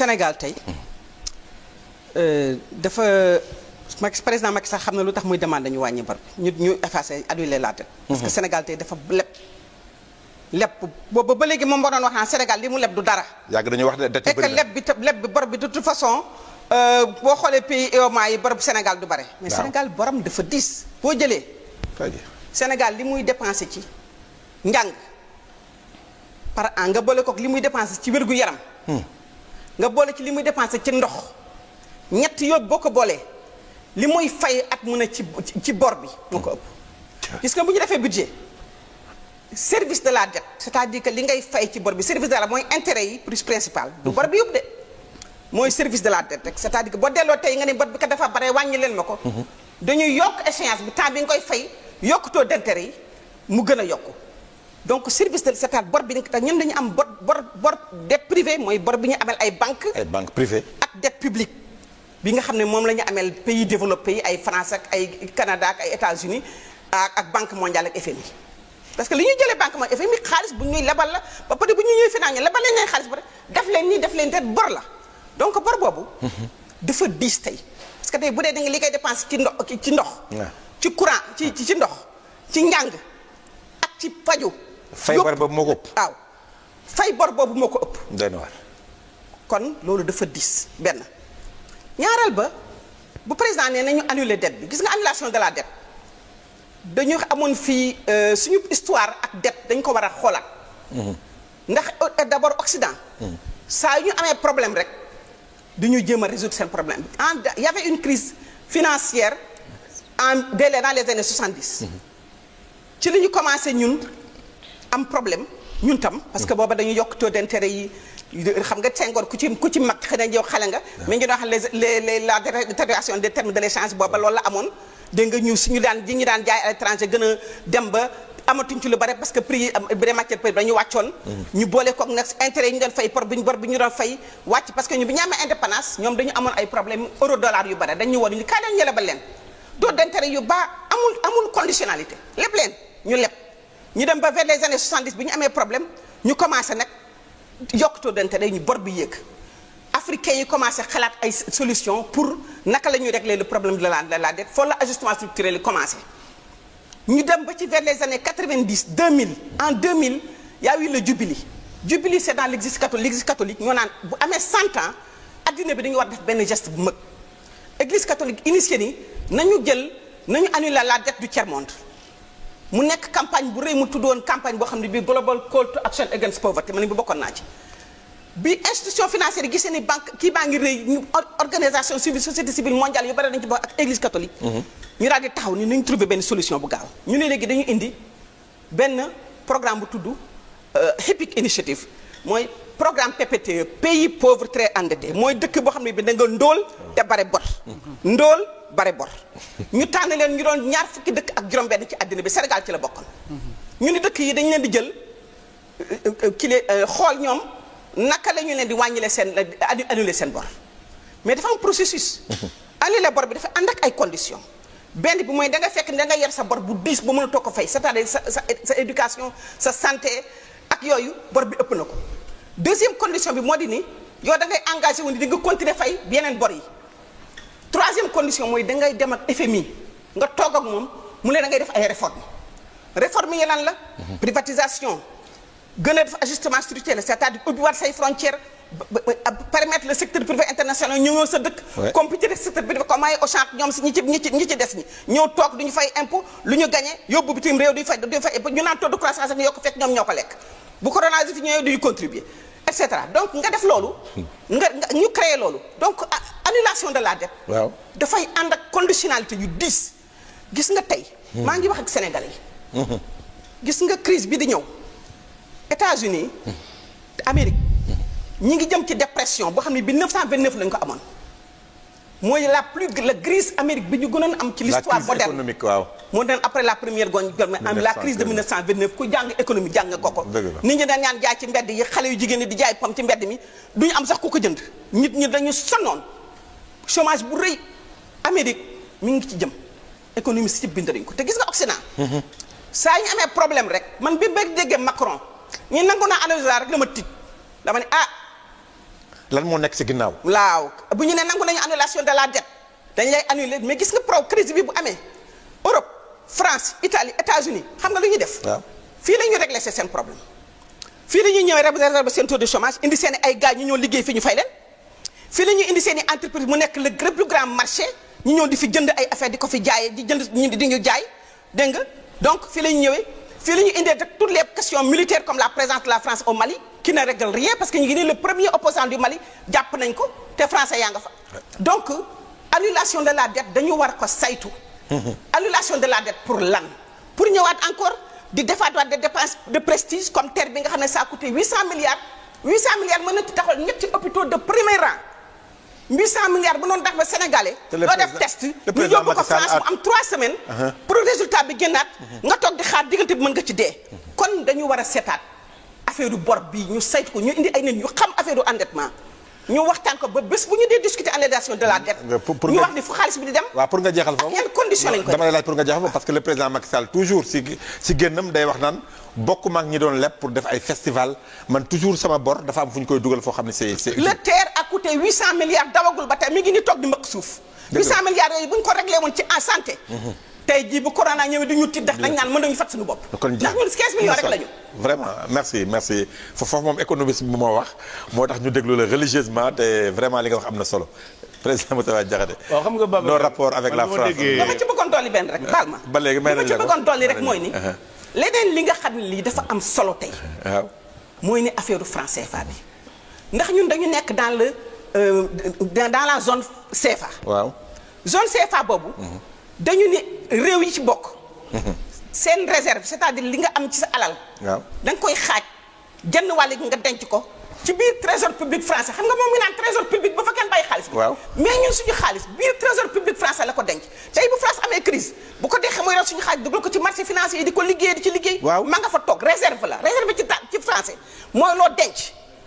Sénégal tey dafa président Macky Sall xam na lu tax muy demande ñu wàññi bor bi ñu effacé annuler la dette. parce que Sénégal tey dafa leb boobu ba léegi moom moo doon wax naan Sénégal li mu leb du dara. yàgg dañuy wax ne dette yi bëri na leb bi bor bi de toute façon boo xoolee pays UEMOA yi bor bu Sénégal du bare. mais Sénégal borom dafa diis. boo jëlee. Sénégal li muy dépensé ci njàng par an nga boole kook li muy dépensé ci wérgu yaram. nga boole ci li muy dépensé ci ndox ñett yooyu boo ko boolee li muy fay at mun a ci bor bi moo ko ëpp. gis nga bu ñu defee budget service de la dette c'est-à-dire que li ngay fay ci bor bi service de la mooy intérêt yi plus principal du bor bi yëpp de mooy service de la dette rek c'est-à-dire que boo delloo tey nga ne bor bi kat dafa bare wàññi leen ma ko. dañuy yokk échéance bi temps bi nga koy fay yokk taux d'intérêt yi mu gën a yokku. donc service de c'est-à-dire bor bi nag ñun dañu am bor dette privée mooy bor bi ñu amel ay banques. ay banques privées. ak dette publique bi nga xam ne moom la ñu amel pays développés yi ay France ak ay Canada ak ay États-Unis ak banque mondiale ak FMI. parce que li ñuy jëlee banque mondiale FMI xaalis bu ñuy lebal la ba pare bu ñu ñuy financé lebal leen xaalis ba def leen nii def leen det bor la donc bor boobu. dafa diis tey parce que tey bu dee da nga li koy dépense ci ndox. ci courant ci ndox ci njàng ak ci faju. fay bor boobu moo ko ëpp. waaw fay bor boobu moo ko ëpp. doy na waar. kon loolu dafa diis benn ñaareel ba bu président nee nañu annuler dette bi gis nga annulation de la dette dañu amoon fii suñu histoire ak dette dañ ko war a xoolaat. ndax d'abord Occident. saa yu ñu amee problème rek duñu jéem a résoudre seen problème il y avait une crise financière dans les années 70. ci li ñu commencé ñun am problème ñun tam parce que booba dañu yokk taux d'intérêt yi xam nga Senghor ku ci mag xëy na yow xale nga. mais ñu doon wax la détérioration des termes de l'échange booba loolu la amoon. dégg nga ñu daan jaay à l'étranger gën a dem ba amatuñ ci lu bare parce que prix yi des matières premières dañu wàccoon. ñu boole koog nag intérêt yi ñu doon fay bor bi ñu doon fay wàcc parce que ñu bi ñu amee indépendance ñoom dañu amoon ay problème euro dollar yu bare dañu woon ñu kaay leen ñu lebal leen. taux d'intérêt yu bas amul conditionnalité leb leen ñu leb ñu dem ba vers les années 70 bi ñu amee problème ñu commencé nag yokk taux d'intérêt ñu bor bi yéeg. africains yi commencé xalaat ay solution pour naka la ñuy régler le problème de la dette foofu la ajustement structurel yi commencé ñu dem ba ci vers les années 90 2000 en 2000 y a eu le Jubilee c'est dans l'église catholique ñoo naan bu amee 100 ans adduna bi dañu war def benn geste bu mag église catholique initié ni nañu annuler la dette du tiers-monde mu nekk campagne bu rëy mu tuddoon campagne boo xam ne bii Global Call to Action Against Poverty ma ne bi bokkoon naa ci bi institution financière yi gisee ni banque kii baa ngi rëy ñu organisation civile société civile mondiale yu bari dañu ci bokk ak église catholique. ñu daal di taxaw ni nañu trouver benn solution bu gaaw ñu ne léegi dañu indi benn programme bu tudd HIPIC initiative mooy programme PPTE pays pauvre très endetté mooy dëkk boo xam ne bi da nga ndóol te bare bor. ndóol bare bor ñu tànn leen ñu doon ñaar fukki dëkk ak juróom-benn ci àddina bi Sénégal ci la bokkoon. ñu ni dëkk yi dañu leen di jël xool ñoom. naka la ñu leen di wàññile seen annuler seen bor mais dafa am processus. annuler bor bi dafa ànd ak ay conditions benn bi mooy da nga fekk da nga yer sa bor bu diis ba mënatoo ko fay c'est-à-dire sa éducation sa santé ak yooyu bor bi ëpp na ko. deuxième condition bi moo di ni yow da ngay engagé wu ni di nga continuer fay yeneen bor yi. troisième condition mooy da ngay dem ak FMI nga toog ak moom mu ne da ngay def ay réformes yi lan la. privatisation. gën a def ajustement structurel c'est-à-dire ubbiwaat say frontières permettre le secteur privé international ñëw sa dëkk. compétir le secteur privé comme ay Auchan ñoom si ñi ci des ñi ñëw toog duñu fay impôt lu ñu gagné yóbbu bitim réew duñu fay ñu naan taux de croissance ak yokk fekk ñoom ñoo ko lekk bu coronavirus fi ñëwee duñu contribuer et cetera donc nga def loolu. nga ñu créer loolu donc annulation de la dette. waaw dafay ànd ak conditionnalité yu diis gis nga tey. maa ngi wax ak Sénégalais yi. gis nga crise bi di ñëw. États-Unis Amérique ñi ngi jëm ci dépression boo xam ne bi 1929 lañu ko amoon mooy la crise Amérique bi ñu gënoon am ci l'histoire moderne économique waaw moo doon après la première guerre mondiale la crise de 1929 ku jàng économie jàng nga ko nit ñi dañ ñaan jaay ci mbedd yi xale yu jigéen ñi di jaay pom ci mbedd mi duñu am sax ku ko jënd nit ñi dañu sonnoon chômage bu rëy Amérique mi ngi ci jëm économie si ci bind dañ ko te gis nga Occident saa ñu amee problème rek man bi bëgg déggee Macron ñu nangu naa analyser rek dama tiit dama ne lan moo nekk si ginnaaw. waaw bu ñu ne nangu nañu annulation de la dette dañ lay annuler mais gis nga crise bi bu amee Europe France Italie États-Unis xam nga lu ñuy def. waaw fii la ñuy régler seen problème fii la ñuy ñëw réserver seen taux de chômage indi seen ay gars ñu ñëw liggéey fi ñu fay leen fii la ñuy indi seen i entreprise mu nekk le plus grand marché ñu ñëw di fi jënd ay affaire di ko fi jaayee di jënd di ñu jaay dégg nga donc fii la ñu ñëwee fii la ñu indee toutes les questions militaires comme la présence de la France au Mali qui ne règle rien parce que ñu ngi nii le premier opposant du Mali jàpp nañ ko te français yaa nga fa donc annulation de la dette dañu war ko saytu annulation de la dette pour lan pour ñëwaat encore di defaat des dépenses de prestige comme terre bi nga xam ne ça a coûté 800 milliards mën na ci taxawal ñetti hôpitaux de premier rang 800 milliards bu noonu tax ba sénégalais doo def test ñu yóbbu ko France mu am 3 semaines pour résultat bi génnaat nga toog di xaar diggante bi mën nga ci dee kon dañu war a seetaat affaire bor bi ñu saytu ko ñu indi ay nit ñu xam affaire endettement ñu waxtaan ko ba bés bu ñu dee discuter annulation de la dette ñu wax ni fu xaalis bi di dem waaw pour nga jeexal foofu yan condition lañ ko dama lay laaj pour nga jeexal foofu parce que le président Macky Sall toujours si génnam day wax naan bokk maag ñi doon leb pour def ay festival man toujours sama bor dafa am fu ñu koy dugal foo xam ne c'est le TER a coûté 800 milliards dawagul ba tey mi ngi ni toog di mbëkk suuf 800 milliards yooyu bu ñu ko réglé woon ci en santé tey jii bu corona ñëwee dañu tiit ndax dañ naan mën nañu fat suñu bopp ndax ñun 15 millions rek lañu vraiment merci foofu moom économiste bi moo wax moo tax ñu déglu la religieusement te vraiment li nga wax am na solo président Moustapha Diakhaté waaw xam nga Babacar nos rapports avec la France dama ci bëggoon dolli benn rek baal ma ba léegi may nañ la ko dama ci bëggoon dolli rek mooy ni leneen li nga xam ne lii dafa am solo tey waaw mooy ni affaire franc CFA bi ndax ñun dañu nekk dans la zone CFA waaw zone CFA boobu dañu ni réew yi ci bokk seen réserve c'est-à-dire li nga am ci sa alal waaw da nga koy xaaj genn wàll gi nga denc ko ci biir trésor public français xam nga moom mi naan trésor public ba fa kenn bàyyi xaalis bi waaw mais ñun suñu xaalis biir trésor public français la ko denc tey bu France amee crise bu ko dexee mooy yor suñu xaalis dugal ko ci marché financier yi di ko liggéey di ci liggéey waaw ma nga fa toog réserve la réserve ci français mooy loo denc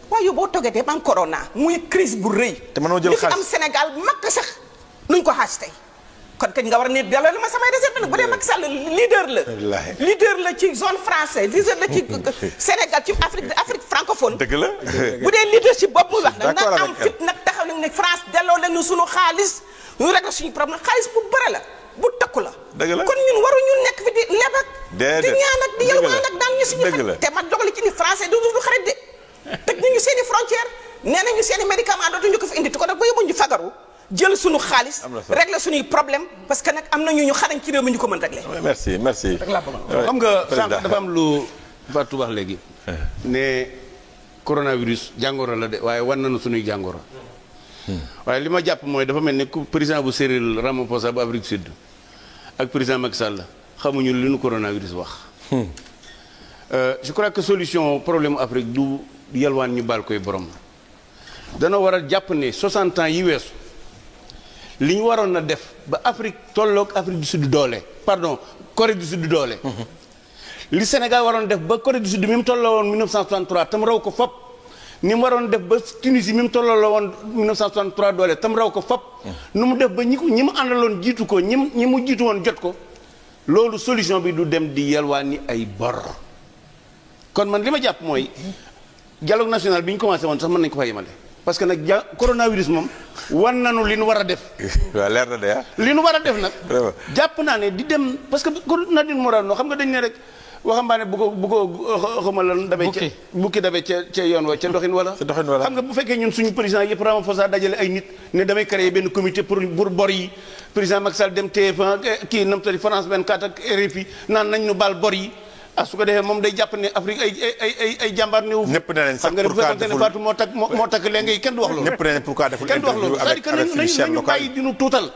waaye yow boo toggee de ba am corona muy crise bu rëy te mënoo jël li fi xaalis am Sénégal makk sax nuñ ko xaaj tey kon kañ nga war a ne delloo la ma samay réserve nag bu dee Macky Sall leader la ci zone français leader la ci Sénégal ci Afrique francophone dëgg la bu dee leadership boobu muy wax nag d'accord na am fit nag taxaw nag ne France delloo lañu suñu xaalis ñu régler suñu problème xaalis bu bëre la bu takku la dëgg la kon ñun waruñu nekk fi di leb ak di ñaan ak di yalwaan ak daan ñu suñu xarit te ma dogale ci ni français du xarit de tëj nañu seen i frontière nee nañu seen i médicament dootuñu ko fi indi ko nag ba yóbbu ñu fagaru jël suñu xaalis régler suñuy problème parce que nag am nañu ñu xarañ ci réew mi ñu ko mën régler merci xam nga sànq dafa am lu Fatou wax léegi ne coronavirus jàngoro la de waaye wan nañu suñuy jàngoro waaye li ma jàpp mooy dafa mel ni ku président bu Cyril Ramaphosa bu Afrique Sud ak président Macky Sall xamuñu li nu coronavirus wax je crois que solution problème Afrique du yalwaan ñu baal koy borom dana war a jàpp ne 60 ans yi weesu li ñu waroon na def ba Afrique tolloog Afrique du Sud doole pardon Corée du Sud doole li Sénégal waroon def ba Corée du Sud mi mu tolloo woon 1963 tam raw ko fop ni mu waroon def ba Tunisie mi mu tolloo la woon 1963 doole tam raw ko fop nu mu def ba ñi mu àndaloon jiitu ko ñi mu jiitu woon jot ko loolu solution bi du dem di yalwaani ay bor kon man li ma jàpp mooy dialogue national bi ñu commencé woon sax mën nañu ko fa yemale parce que nag coronavirus moom wan nañu li nu war a def. waaw leer na de ah. li nu war a def nag. jàpp naa ne di dem parce que Nadine Morano xam nga dañ ne rek waxambaane bu ko xamal lan. bukki dabee ca yoon wa ca doxin wala. xam nga bu fekkee ñun suñu président yëpp Ramaphosa dajale ay nit ne damay créer benn comité pour bor yi président Macky Sall dem TF1 kii nam tadi France 24 ak RFI naan nañ ñu baal bor yi. su ko defee moom day jàpp ne Afrique ay jàmbaar néew. ñëpp ne leen sax pourquoi deful Fatou moo takk léegi kenn du wax loolu. ñëpp ne leen pourquoi deful kenn du wax loolu c'est-à-dire que nañu bàyyi di ñu tuutal.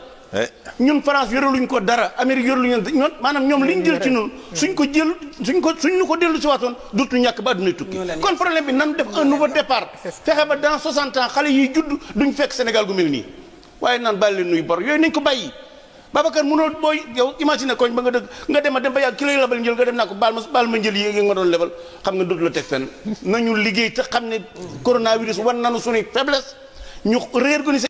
ñun France yoreluñ ko dara Amérique yoreluñ ñoom maanaam ñoom li ñu jël ci ñun suñ ñu ko dellu si waatoon dootu ñàkk ba adduna tukki. kon problème bi nan def un nouveau départ. fexe ba dans 60 ans xale yiy judd duñ fekk Sénégal gu mel nii waaye naan bàyyi leen nuy bor yooyu nañ ko bàyyi. Babacar mënoo booy yow imagine koñ ba nga dëgg nga dem ba yàgg ki lay lebal njël nga dem naa ko baal ma njël yi nga ma doon lebal xam nga dootu la teg fenn nañu liggéey te xam ne coronavirus wan nañu suñuy faiblesse ñu réorganiser